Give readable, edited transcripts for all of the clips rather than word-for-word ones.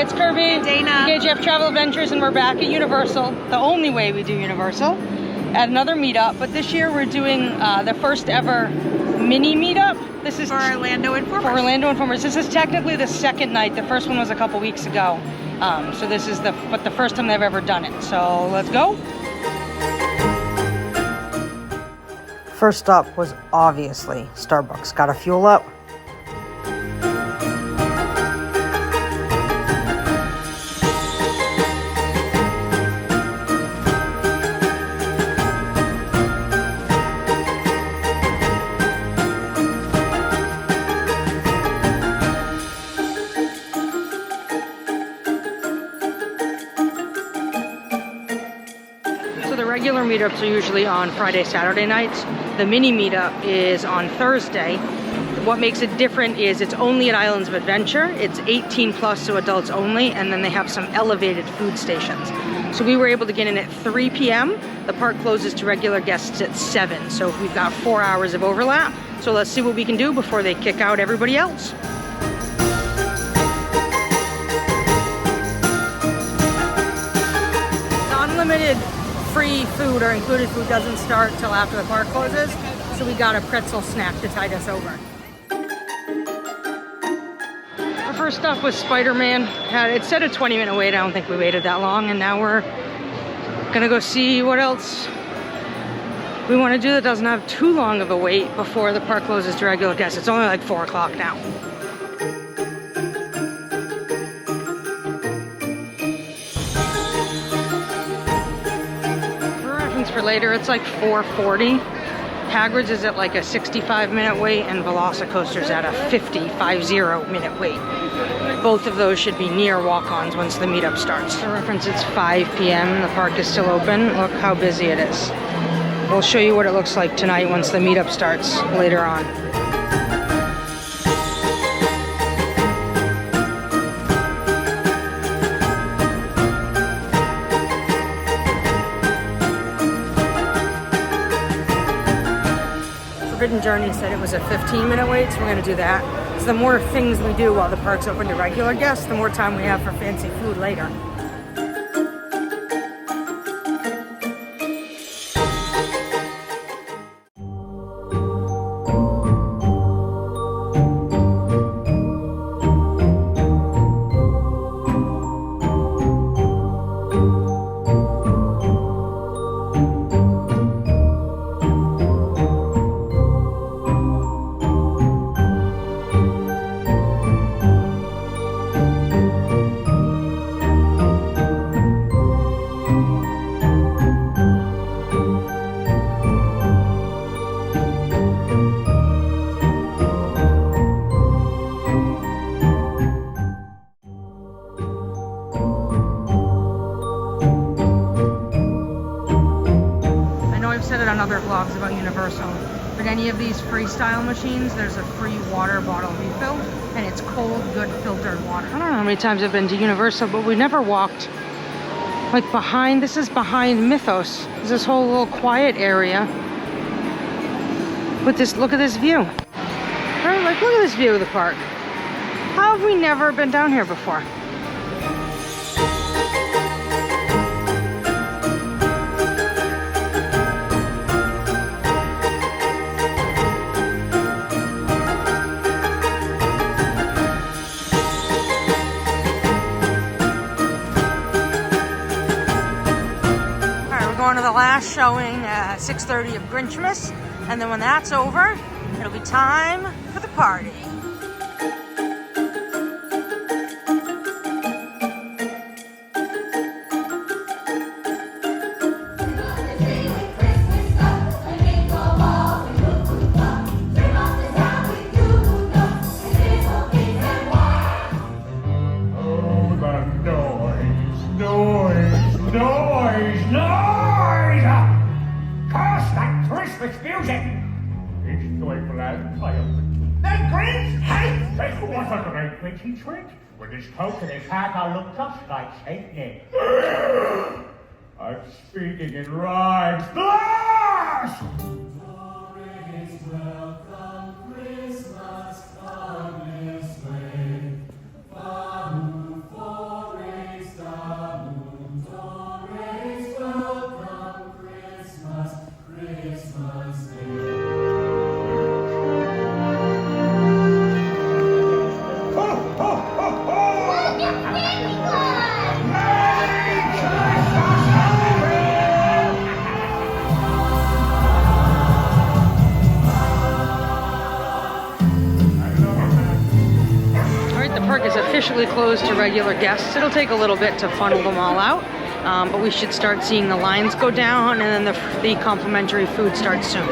it's Kirby. And Dana. KJF-TravelAdventures, and we're back at Universal, the only way we do Universal, at another meetup. But this year we're doing the first ever mini meetup. This is for Orlando Informers. For Orlando Informers. This is technically the second night. The first one was a couple weeks ago. So this is the first time they've ever done it. So let's go. First stop was obviously Starbucks. Got to fuel up. Regular meetups are usually on Friday, Saturday nights. The mini meetup is on Thursday. What makes it different is it's only at Islands of Adventure. It's 18 plus, so adults only, and then they have some elevated food stations. So we were able to get in at 3 p.m. The park closes to regular guests at 7, so we've got 4 hours of overlap. So let's see what we can do before they kick out everybody else. Unlimited free food or included food doesn't start till after the park closes, so we got a pretzel snack to tide us over. Our first stop was Spider-Man. It said a 20-minute wait. I don't think we waited that long, and now we're gonna go see what else we want to do that doesn't have too long of a wait before the park closes to regular guests. It's only like 4 o'clock now. For later, it's like 4:40. Hagrid's is at like a 65-minute wait, and Velocicoaster's at a 50-minute wait. Both of those should be near walk-ons once the meetup starts. For reference, it's 5 p.m. The park is still open. Look how busy it is. We'll show you what it looks like tonight once the meetup starts later on. Forbidden Journey said it was a 15-minute wait, so we're going to do that. So the more things we do while the park's open to regular guests, the more time we have for fancy food later. On other vlogs about Universal, but any of these freestyle machines, there's a free water bottle refill, and it's cold, good filtered water. I don't know how many times I've been to Universal, but we never walked like behind. This is behind Mythos. There's this whole little quiet area with this. Look at this view. Right, like look at this view of the park. How have we never been down here before? Going to the last showing at 6:30 of Grinchmas, and then when that's over, it'll be time for the party. Trick. With his coat and his hat, I look just like Saint Nick. I'm speaking in rhymes. Blast! Welcome Christmas, come this way. park is officially closed to regular guests. It'll take a little bit to funnel them all out, but we should start seeing the lines go down, and then the complimentary food starts soon.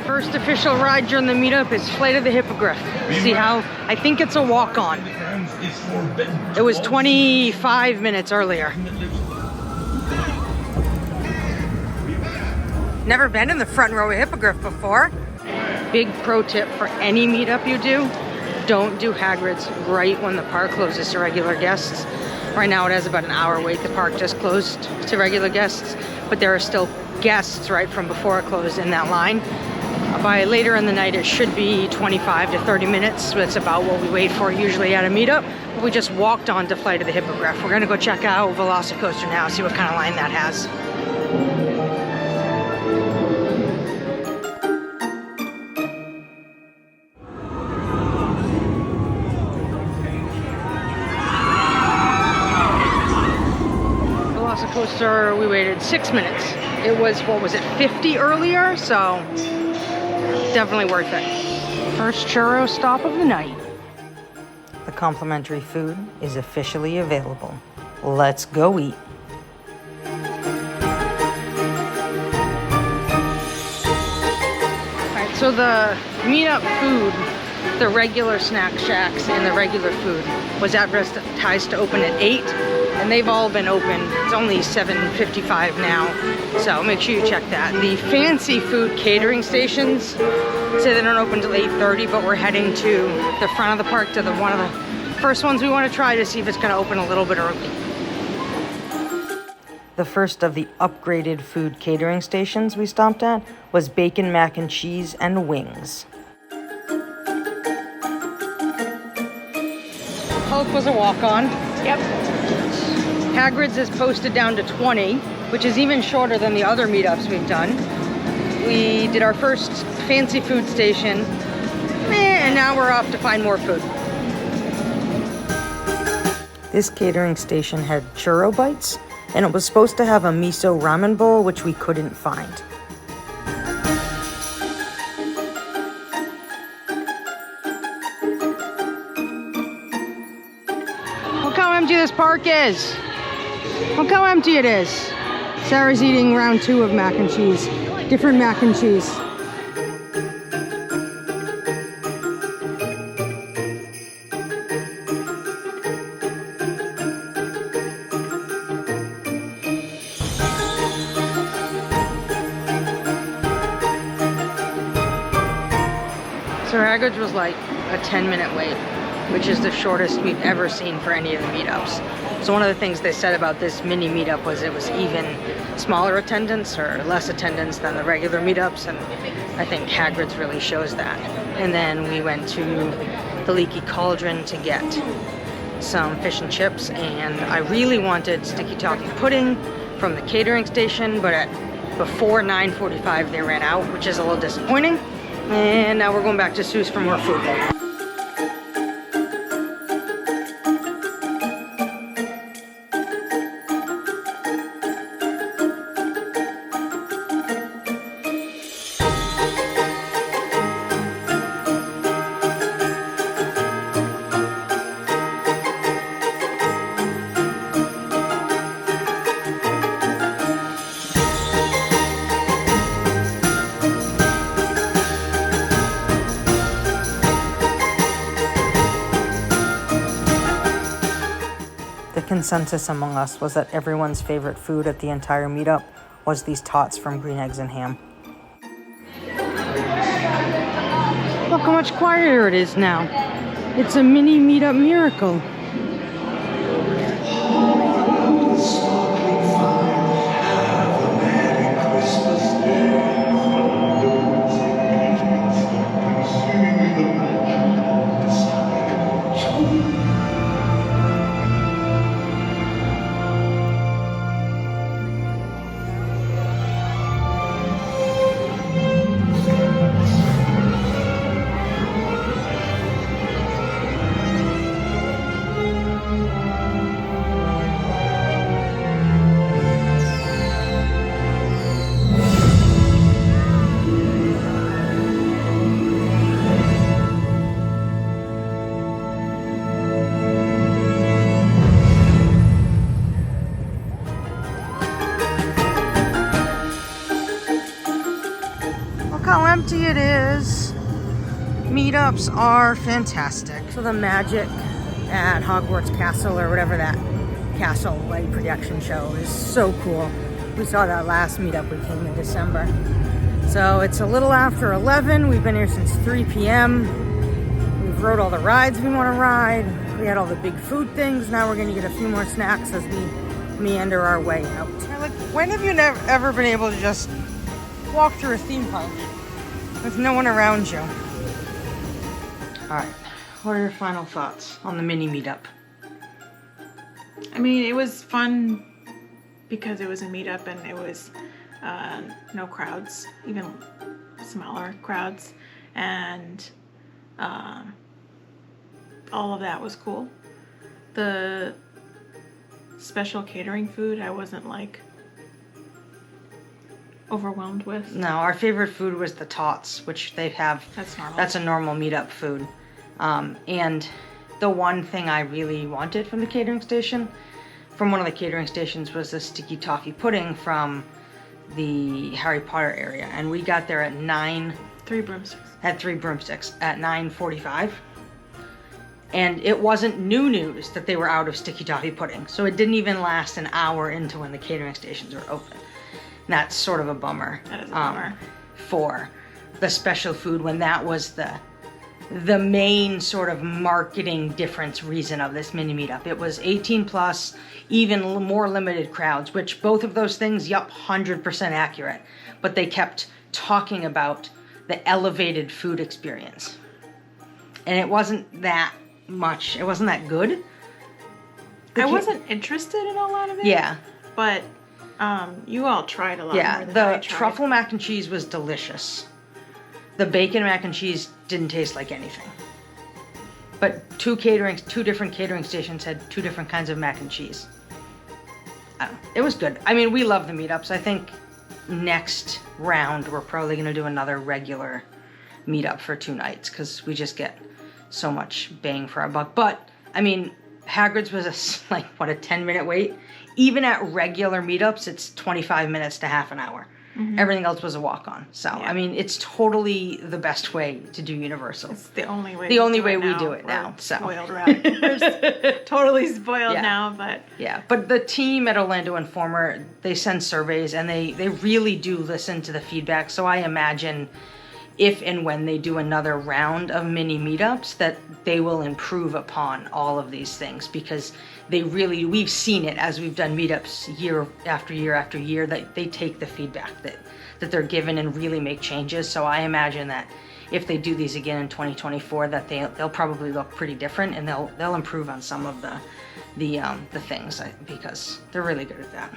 First official ride during the meetup is Flight of the Hippogriff. See how, I think it's a walk-on. It was 25 minutes earlier. Never been in the front row of Hippogriff before. Big pro tip for any meetup you do, don't do Hagrid's right when the park closes to regular guests. Right now it has about an hour wait. The park just closed to regular guests, but there are still guests right from before it closed in that line. By later in the night, it should be 25 to 30 minutes. That's about what we wait for usually at a meetup. But we just walked on to Flight of the Hippogriff. We're gonna go check out Velocicoaster now, see what kind of line that has. Velocicoaster, we waited 6 minutes. It was, what was it, 50 earlier? So definitely worth it. First churro stop of the night. The complimentary food is officially available. Let's go eat. Alright, so the meetup food, the regular snack shacks and the regular food was advertised to open at 8, and they've all been open. It's only 7:55 now, so make sure you check that. The fancy food catering stations say they don't open till 8:30, but we're heading to the front of the park to one of the first ones we want to try to see if it's going to open a little bit early. The first of the upgraded food catering stations we stopped at was bacon, mac and cheese, and wings. Hulk was a walk-on. Yep. Hagrid's is posted down to 20, which is even shorter than the other meetups we've done. We did our first fancy food station, and now we're off to find more food. This catering station had churro bites, and it was supposed to have a miso ramen bowl, which we couldn't find. Look how empty this park is. Look how empty it is. Sarah's eating round 2 of mac and cheese. Different mac and cheese. So Hagrid's was like a 10-minute wait, which is the shortest we've ever seen for any of the meetups. So one of the things they said about this mini meetup was it was even smaller attendance or less attendance than the regular meetups, and I think Hagrid's really shows that. And then we went to the Leaky Cauldron to get some fish and chips, and I really wanted sticky toffee pudding from the catering station, but before 9:45 they ran out, which is a little disappointing. And now we're going back to Seuss for more food. The consensus among us was that everyone's favorite food at the entire meetup was these tots from Green Eggs and Ham. Look how much quieter it is now. It's a mini meetup miracle. meetups are fantastic. So the magic at Hogwarts Castle, or whatever that castle light projection show, is so cool. We saw that last meetup we came in December. So it's a little after 11. We've been here since 3 p.m. We've rode all the rides we want to ride. We had all the big food things. Now we're going to get a few more snacks as we meander our way out. Like, when have you ever been able to just walk through a theme park with no one around you? All right, what are your final thoughts on the mini meetup? I mean, it was fun because it was a meetup and it was no crowds, even smaller crowds, and all of that was cool. The special catering food, I wasn't like overwhelmed with. No, our favorite food was the tots, which they have. That's normal. That's a normal meetup food. And the one thing I really wanted from the catering station, from one of the catering stations, was the sticky toffee pudding from the Harry Potter area. And we got there at 3 broomsticks. Had 3 broomsticks at 9:45. And it wasn't new news that they were out of sticky toffee pudding. So it didn't even last an hour into when the catering stations were open. And that's sort of a bummer. That is a bummer. For the special food, when that was the main sort of marketing difference reason of this mini meetup. It was 18 plus, even more limited crowds, which both of those things, yup, 100% accurate. But they kept talking about the elevated food experience. And it wasn't that much, it wasn't that good. I wasn't interested in a lot of it. Yeah. But you all tried a lot more than I the tried. truffle mac and cheese was delicious. The bacon mac and cheese didn't taste like anything. But 2 different catering stations had 2 different kinds of mac and cheese. It was good. I mean, we love the meetups. I think next round we're probably going to do another regular meetup for 2 nights because we just get so much bang for our buck. But I mean, Hagrid's was a 10-minute wait. Even at regular meetups, it's 25 minutes to half an hour. Mm-hmm. Everything else was a walk-on. So I mean, it's totally the best way to do Universal. It's the only way. We do it now. So spoiled around. We're totally spoiled now, but But the team at Orlando Informer, they send surveys and they really do listen to the feedback. So I imagine if and when they do another round of mini meetups, that they will improve upon all of these things, because we've seen it as we've done meetups year after year after year, that they take the feedback that they're given and really make changes. So I imagine that if they do these again in 2024, that they'll probably look pretty different, and they'll improve on some of the things, because they're really good at that.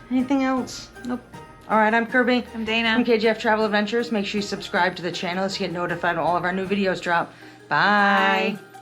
Anything else? Nope. All right, I'm Kirby. I'm Dana. From KJF-TravelAdventures. Make sure you subscribe to the channel so you get notified when all of our new videos drop. Bye. Bye.